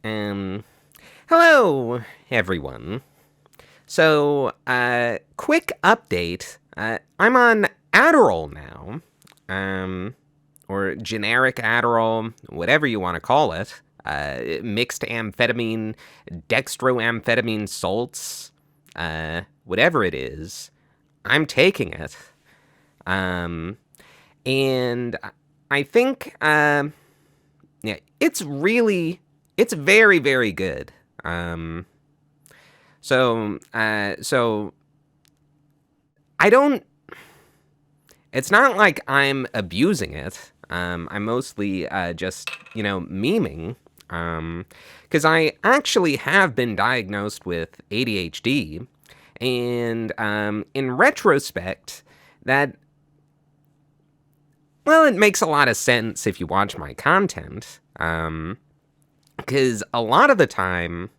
Um, Hello, everyone. So, quick update. I'm on Adderall now. Or generic Adderall, whatever you want to call it. Mixed amphetamine, dextroamphetamine salts, whatever it is. I'm taking it. Um, and I think, yeah, it's very, very good. Um, so I don't. It's not like I'm abusing it. I'm mostly just memeing. Because I actually have been diagnosed with ADHD, and in retrospect, that well, it makes a lot of sense if you watch my content. Because a lot of the time,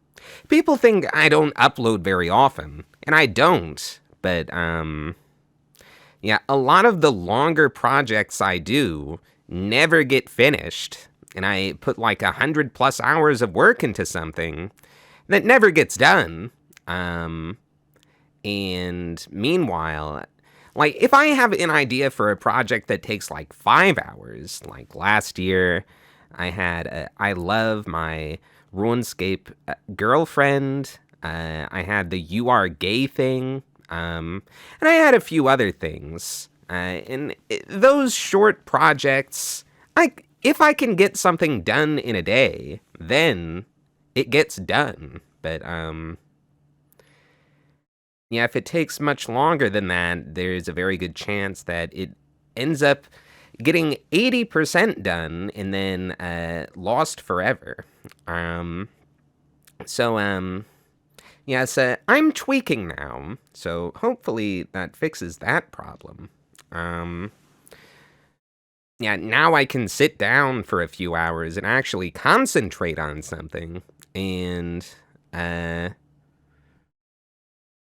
people think I don't upload very often, and I don't. But yeah, a lot of the longer projects I do never get finished, and I put like 100+ hours of work into something that never gets done. Um, and meanwhile, like if I have an idea for a project that takes like 5 hours, like last year, I love my RuneScape girlfriend. I had the "You Are Gay" thing, and I had a few other things. Those short projects, if I can get something done in a day, then it gets done. But yeah, if it takes much longer than that, there's a very good chance that it ends up getting 80% done and then lost forever. Um, so, yes, I'm tweaking now, so hopefully that fixes that problem. Um, yeah, now I can sit down for a few hours and actually concentrate on something. And, uh,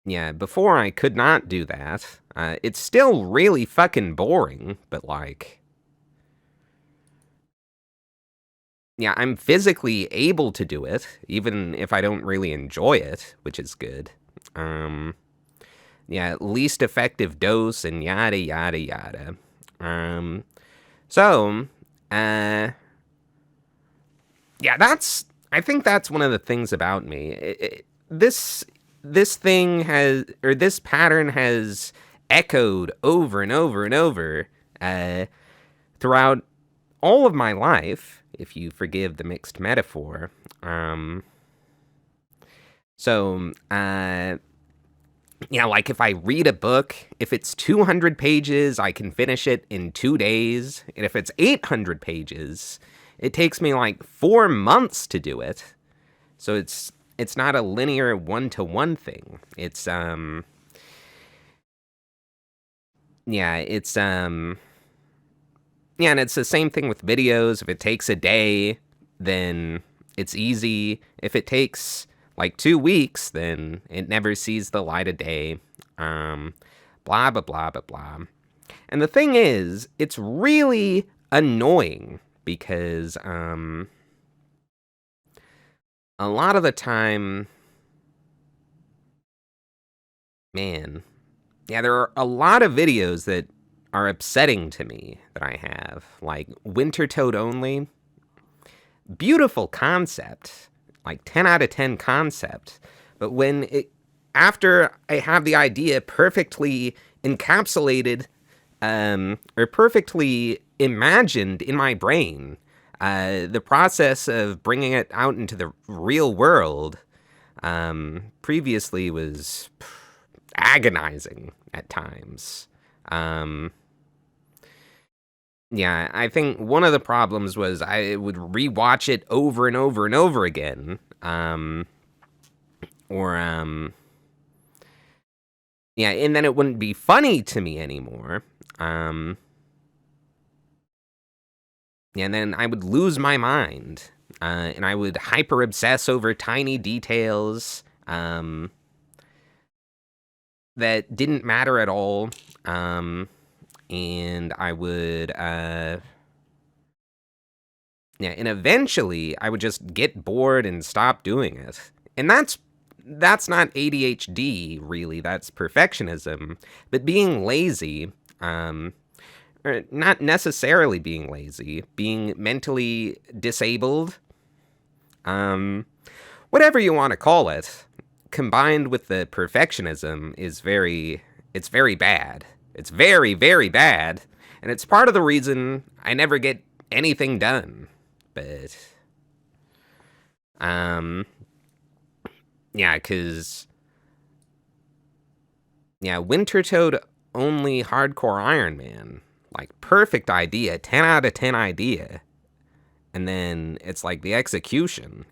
yeah, before I could not do that. It's still really fucking boring, but like, yeah, I'm physically able to do it, even if I don't really enjoy it, which is good. Um, yeah, least effective dose and yada yada yada. Um, so, uh, yeah, I think that's one of the things about me. This thing has, or this pattern has echoed over and over and over uh, throughout all of my life, if you forgive the mixed metaphor. Um, so, yeah, like if I read a book, if it's 200 pages, I can finish it in 2 days. And if it's 800 pages, it takes me like 4 months to do it. So it's not a linear one-to-one thing. Yeah, yeah, and it's the same thing with videos. If it takes a day, then it's easy. If it takes like 2 weeks, then it never sees the light of day. Um, blah, blah, blah, blah, blah. And the thing is, it's really annoying because a lot of the time, man, yeah, there are a lot of videos that are upsetting to me that I have, like Winter Toad Only. Beautiful concept, like 10 out of 10 concept. But after I have the idea perfectly encapsulated or perfectly imagined in my brain, the process of bringing it out into the real world previously was agonizing at times. Um, Yeah, I think one of the problems was I would rewatch it over and over and over again. Or yeah, and then it wouldn't be funny to me anymore. Um yeah, and then I would lose my mind. And I would hyper obsess over tiny details that didn't matter at all. And I would Yeah, and eventually I would just get bored and stop doing it. And that's not ADHD really, that's perfectionism. But being lazy, or not necessarily being lazy, being mentally disabled, um, whatever you want to call it, combined with the perfectionism it's very bad. It's very, very bad. And it's part of the reason I never get anything done. But, um, yeah, because, yeah, Winter Toad only hardcore Iron Man. Like, perfect idea, 10 out of 10 idea. And then it's like the execution.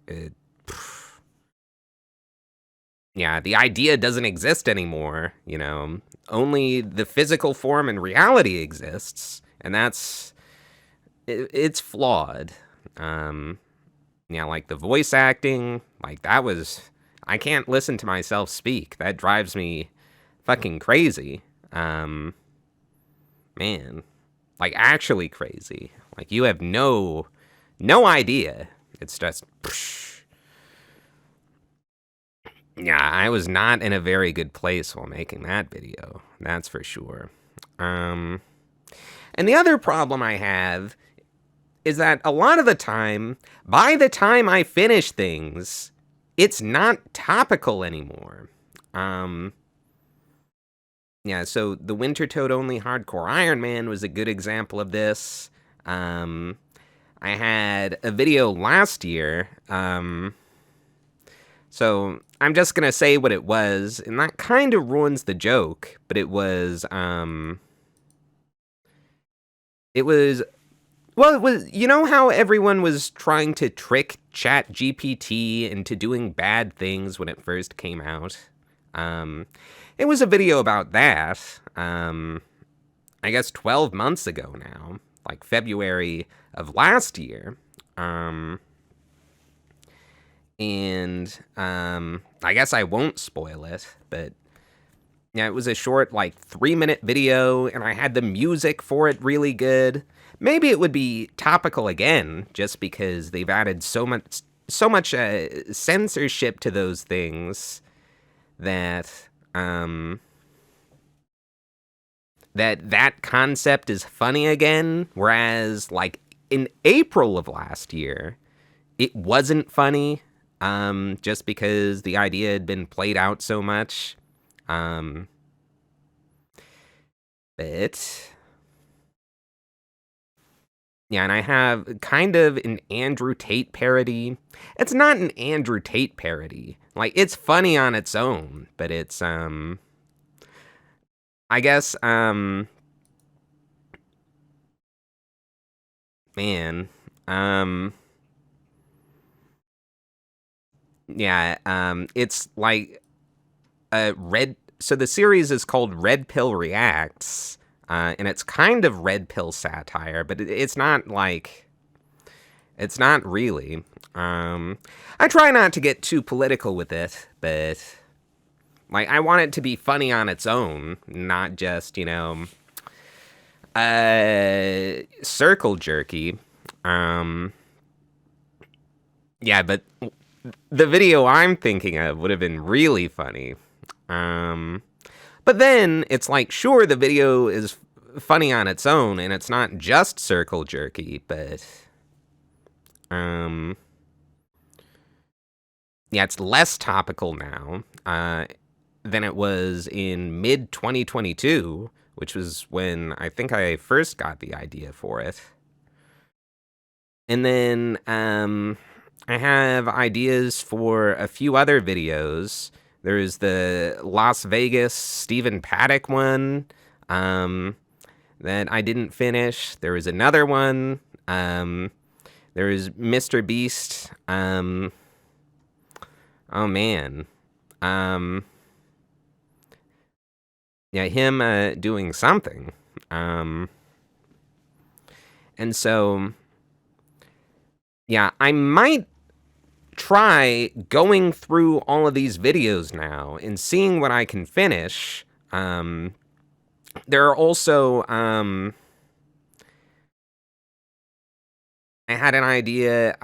Yeah, the idea doesn't exist anymore, you know. Only the physical form in reality exists, and it's flawed. Um, yeah, like the voice acting, like that was I can't listen to myself speak. That drives me fucking crazy. Um, man, like actually crazy. Like you have no idea. It's just yeah, I was not in a very good place while making that video. That's for sure. Um, and the other problem I have is that a lot of the time, by the time I finish things, it's not topical anymore. Um, yeah, so the Winter Toad only hardcore Iron Man was a good example of this. I had a video last year. So I'm just gonna say what it was, and that kind of ruins the joke. But it was well, it was, you know how everyone was trying to trick Chat GPT into doing bad things when it first came out? Um, it was a video about that, I guess 12 months ago now, like February of last year. And I guess I won't spoil it, but yeah, it was a short, like 3-minute video, and I had the music for it really good. Maybe it would be topical again, just because they've added so much censorship to those things that that concept is funny again. Whereas, like in April of last year, it wasn't funny, just because the idea had been played out so much. Um, but yeah, and I have kind of an Andrew Tate parody. It's not an Andrew Tate parody. Like it's funny on its own, but it's I guess man, um yeah, it's like a red so the series is called Red Pill Reacts. And it's kind of red pill satire, but it's not like it's not really. I try not to get too political with it, but like I want it to be funny on its own, not just circle jerky. Um, yeah, but the video I'm thinking of would have been really funny. Um, but then it's like, sure, the video is funny on its own, and it's not just circle jerky, but um, yeah, it's less topical now than it was in mid 2022, which was when I think I first got the idea for it. And then I have ideas for a few other videos. There's the Las Vegas Stephen Paddock one that I didn't finish. There was another one. There was Mr. Beast. Oh man. Yeah, him doing something. And so, yeah, I might try going through all of these videos now and seeing what I can finish. There are also I had an idea,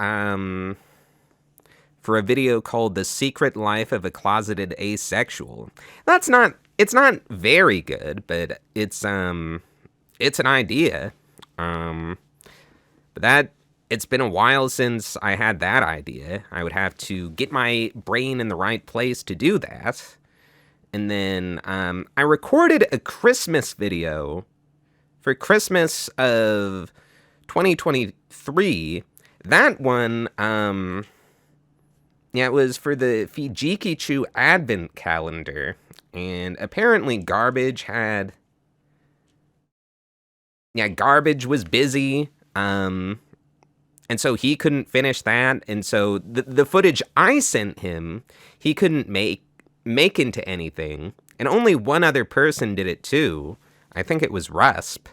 for a video called The Secret Life of a Closeted Asexual. It's not very good, but it's an idea. Um, but it's been a while since I had that idea. I would have to get my brain in the right place to do that. And then, I recorded a Christmas video for Christmas of 2023. That one, yeah, it was for the Fijikichu Advent calendar, and apparently Garbage was busy, and so he couldn't finish that, and so the footage I sent him, he couldn't make into anything, and only one other person did it too. I think it was Rusp.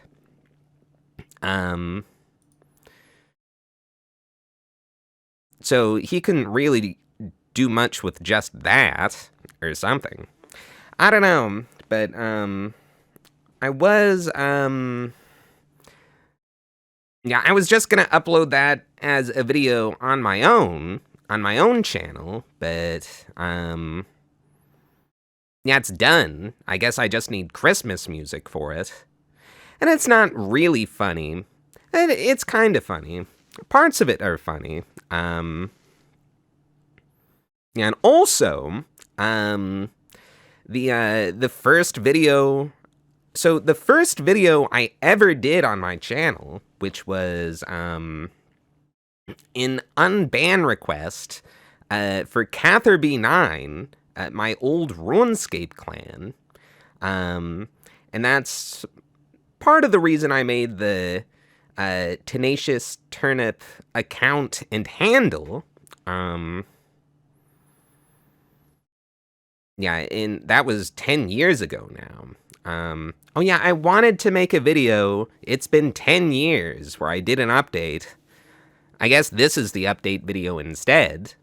So he couldn't really do much with just that, or something. I don't know, but, I was, yeah, I was just gonna upload that as a video on my own channel, but, yeah, it's done. I guess I just need Christmas music for it. And it's not really funny. It's kind of funny. Parts of it are funny. Yeah, and also, the first video. So the first video I ever did on my channel, which was an unban request for Catherby9, my old RuneScape clan, and that's part of the reason I made the Tenacious Turnip account and handle. Yeah, and that was 10 years ago now. Oh yeah, I wanted to make a video. It's been 10 years where I did an update. I guess this is the update video instead.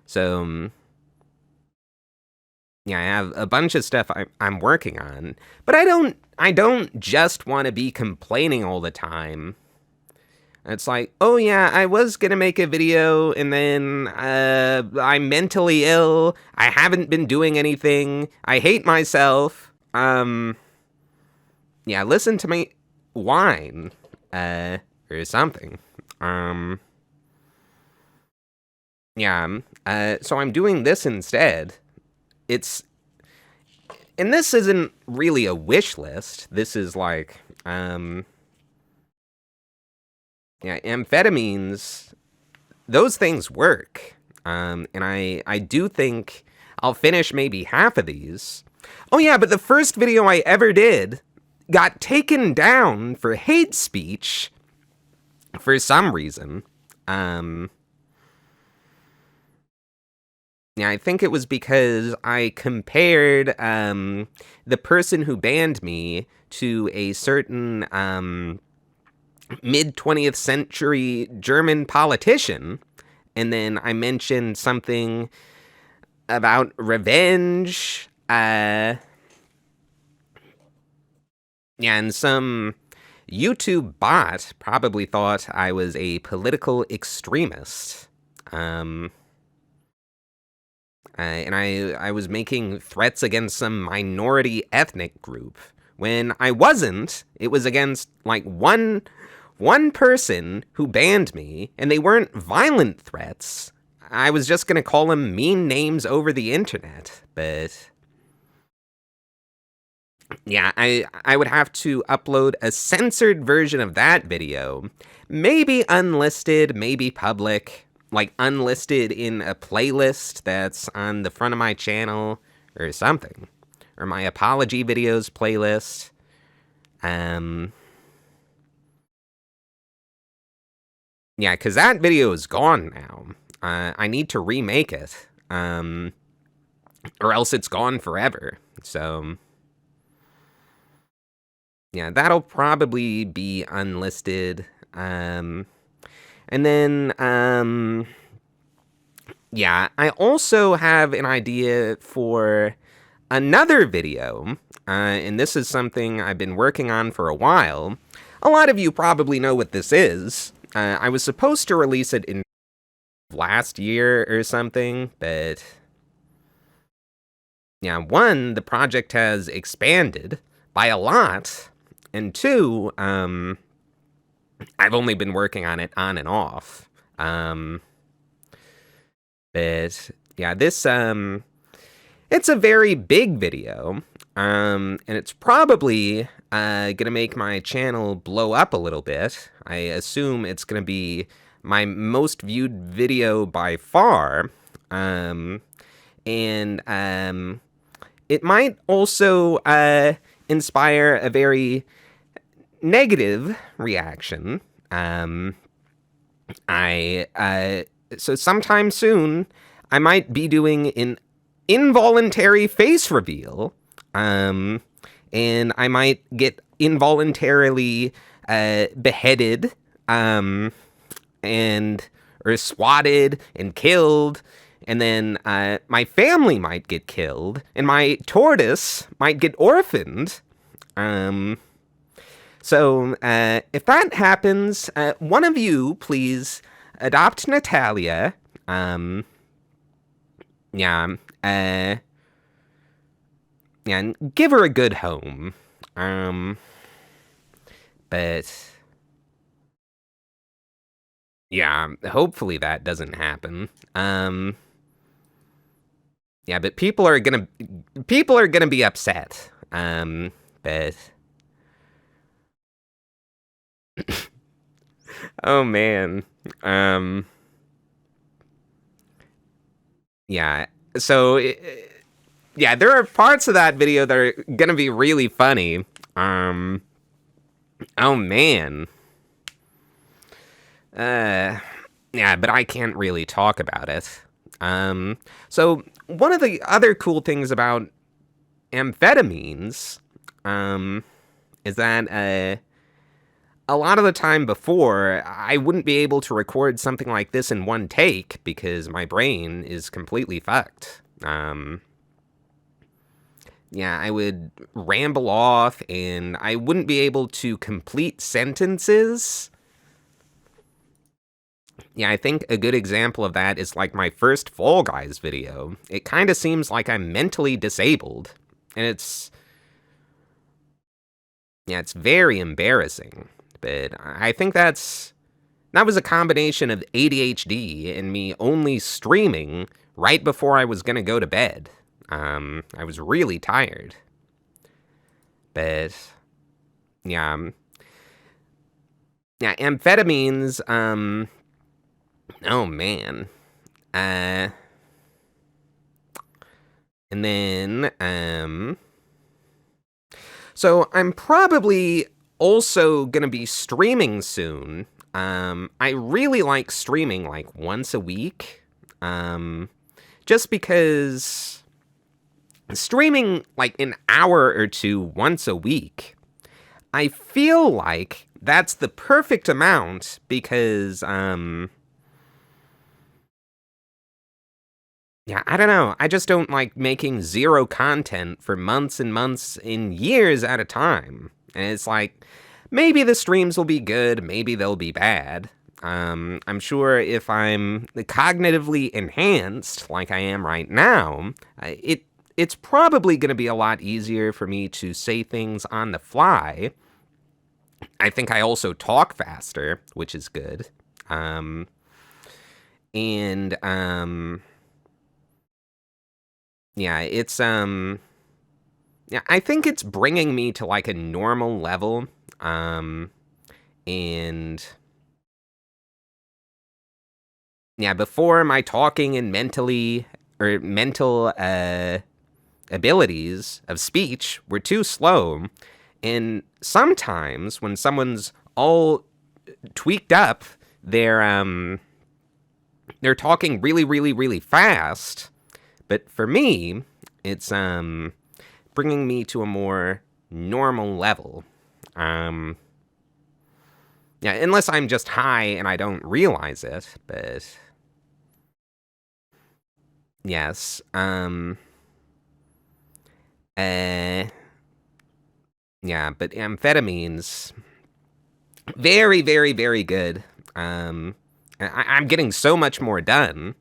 So yeah, I have a bunch of stuff I'm working on, but I don't just want to be complaining all the time. It's like, oh yeah, I was gonna make a video, and then, I'm mentally ill, I haven't been doing anything, I hate myself, yeah, listen to me whine, or something, yeah, so I'm doing this instead. And this isn't really a wish list, this is like, yeah, amphetamines, those things work. And I do think I'll finish maybe half of these. Oh yeah, but the first video I ever did got taken down for hate speech for some reason. Yeah, I think it was because I compared the person who banned me to a certain mid-20th century German politician, and then I mentioned something about revenge, yeah, and some YouTube bot probably thought I was a political extremist, and I was making threats against some minority ethnic group, when I wasn't. It was against, like, one person who banned me, and they weren't violent threats. I was just gonna call them mean names over the internet, but yeah, I would have to upload a censored version of that video, maybe unlisted, maybe public, like unlisted in a playlist that's on the front of my channel, or something, or my apology videos playlist, yeah, because that video is gone now. I need to remake it, or else it's gone forever. So, yeah, that'll probably be unlisted. And then, yeah, I also have an idea for another video, and this is something I've been working on for a while. a lot of you probably know what this is. I was supposed to release it in last year or something, but yeah, one, the project has expanded by a lot, and two, I've only been working on it on and off. But yeah, this it's a very big video, and it's probably gonna make my channel blow up a little bit. I assume it's gonna be my most viewed video by far, and it might also inspire a very negative reaction. So sometime soon, I might be doing an involuntary face reveal, and I might get involuntarily beheaded, and or swatted and killed, and then my family might get killed, and my tortoise might get orphaned. So if that happens, one of you please adopt Natalia. Yeah, and give her a good home. But yeah, hopefully that doesn't happen. Yeah, but people are gonna be upset. But oh man. Yeah. So yeah, there are parts of that video that are gonna be really funny. Oh man. Yeah, but I can't really talk about it. So one of the other cool things about amphetamines, is that a lot of the time before, I wouldn't be able to record something like this in one take because my brain is completely fucked. Yeah, I would ramble off and I wouldn't be able to complete sentences. Yeah, I think a good example of that is like my first Fall Guys video. It kind of seems like I'm mentally disabled, and it's very embarrassing. But I think that was a combination of ADHD and me only streaming right before I was gonna go to bed. I was really tired. But yeah, amphetamines. Oh man. And then so I'm probably also gonna be streaming soon. I really like streaming like once a week. Just because streaming like an hour or two once a week, I feel like that's the perfect amount because yeah, I don't know. I just don't like making zero content for months and months and years at a time. And it's like, maybe the streams will be good, maybe they'll be bad. I'm sure if I'm cognitively enhanced, like I am right now, it's probably going to be a lot easier for me to say things on the fly. I think I also talk faster, which is good. Yeah, it's yeah, I think it's bringing me to like a normal level. And yeah, before my talking and mental abilities of speech were too slow, and sometimes when someone's all tweaked up, they're talking really, really, really fast. But for me, it's bringing me to a more normal level. Yeah, unless I'm just high and I don't realize it, but yes. Yeah, but amphetamines, Very, very, very good. I'm getting so much more done.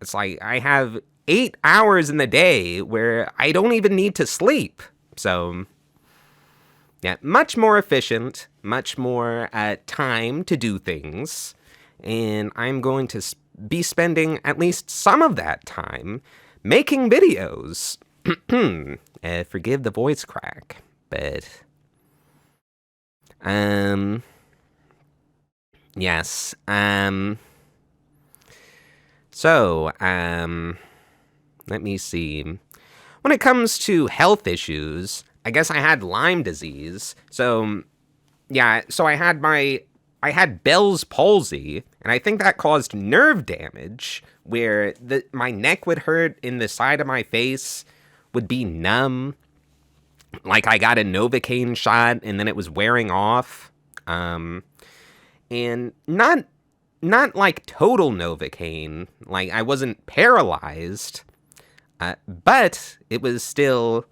It's like I have 8 hours in the day where I don't even need to sleep. So, yeah, much more efficient, much more time to do things. And I'm going to be spending at least some of that time making videos. Forgive the voice crack, but um yes. Let me see. When it comes to health issues, I guess I had Lyme disease. So, yeah, so I had Bell's palsy, and I think that caused nerve damage where my neck would hurt and the side of my face would be numb. Like I got a Novocaine shot and then it was wearing off. And not like total Novocaine. Like I wasn't paralyzed, but it was still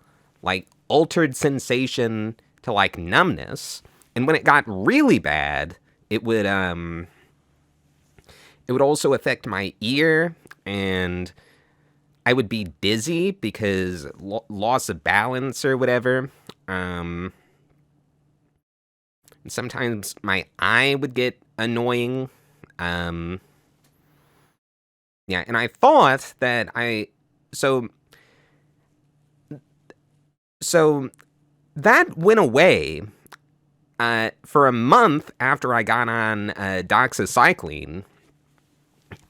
like altered sensation to like numbness. And when it got really bad, it would also affect my ear, and I would be dizzy because loss of balance or whatever. Sometimes my eye would get annoying. Um, yeah, and I thought that so so that went away for a month after I got on doxycycline,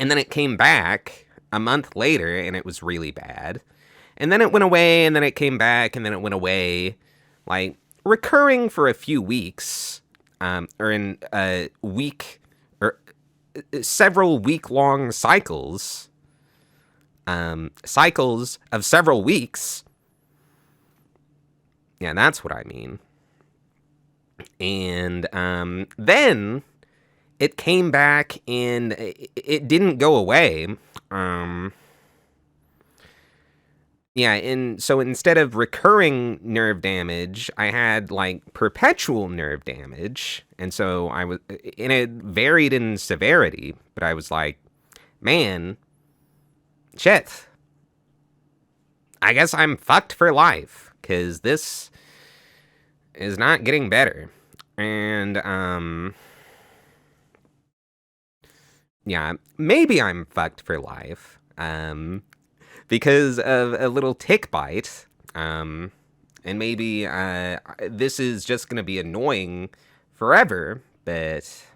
and then it came back a month later, and it was really bad. And then it went away, and then it came back, and then it went away, like recurring for a few weeks, or in a week, or several week-long cycles, cycles of several weeks. Yeah, that's what I mean. And then it came back, and it didn't go away. Yeah, and so instead of recurring nerve damage, I had like perpetual nerve damage. And so and it varied in severity, but I was like, man, shit. I guess I'm fucked for life, because this is not getting better. And, yeah, maybe I'm fucked for life. Because of a little tick bite. And maybe this is just going to be annoying forever, but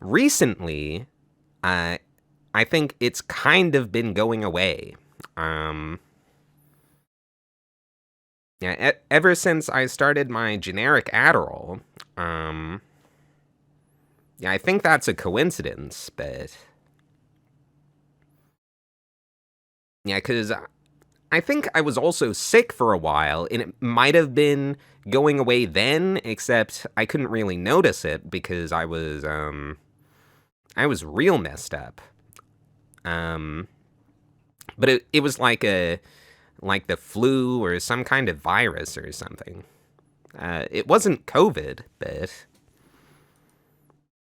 recently, I think it's kind of been going away. Yeah, ever since I started my generic Adderall. Yeah, I think that's a coincidence, but yeah, because I think I was also sick for a while, and it might have been going away then, except I couldn't really notice it because I was real messed up. But it was like the flu or some kind of virus or something. It wasn't COVID, but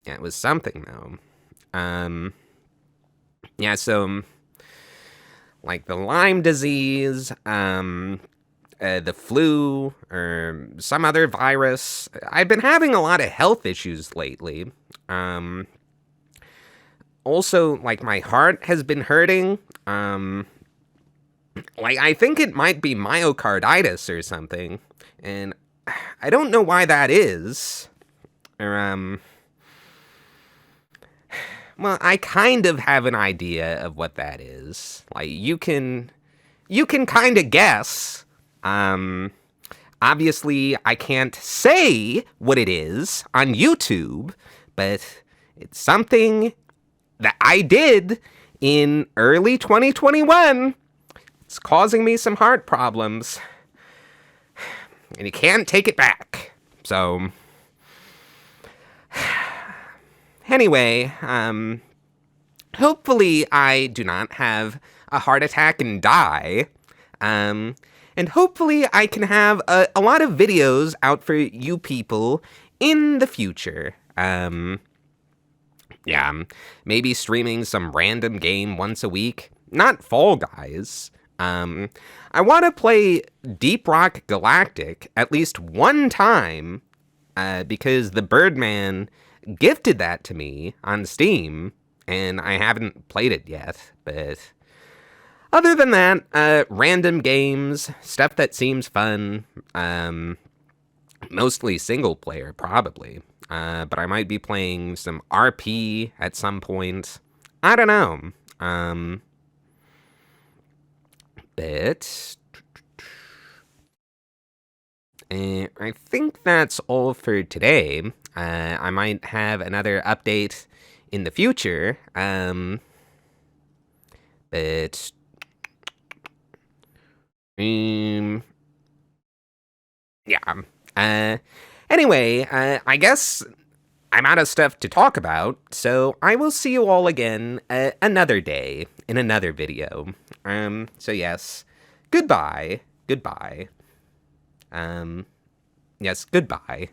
yeah, it was something though. Yeah, so like the Lyme disease, the flu, or some other virus. I've been having a lot of health issues lately. Also, like my heart has been hurting. Like I think it might be myocarditis or something, and I don't know why that is. Or well, I kind of have an idea of what that is. Like you can kind of guess. Obviously I can't say what it is on YouTube, but it's something that I did in early 2021. It's causing me some heart problems, and you can't take it back. So anyway, hopefully I do not have a heart attack and die. And hopefully I can have a lot of videos out for you people in the future. Yeah, maybe streaming some random game once a week. Not Fall Guys. I want to play Deep Rock Galactic at least one time, because the Birdman gifted that to me on Steam, and I haven't played it yet, but other than that, random games, stuff that seems fun, mostly single player, probably. But I might be playing some RP at some point. I don't know. But I think that's all for today. I might have another update in the future. But yeah. Uh, anyway, I guess I'm out of stuff to talk about, so I will see you all again another day in another video. So yes, goodbye. Goodbye. Yes, goodbye.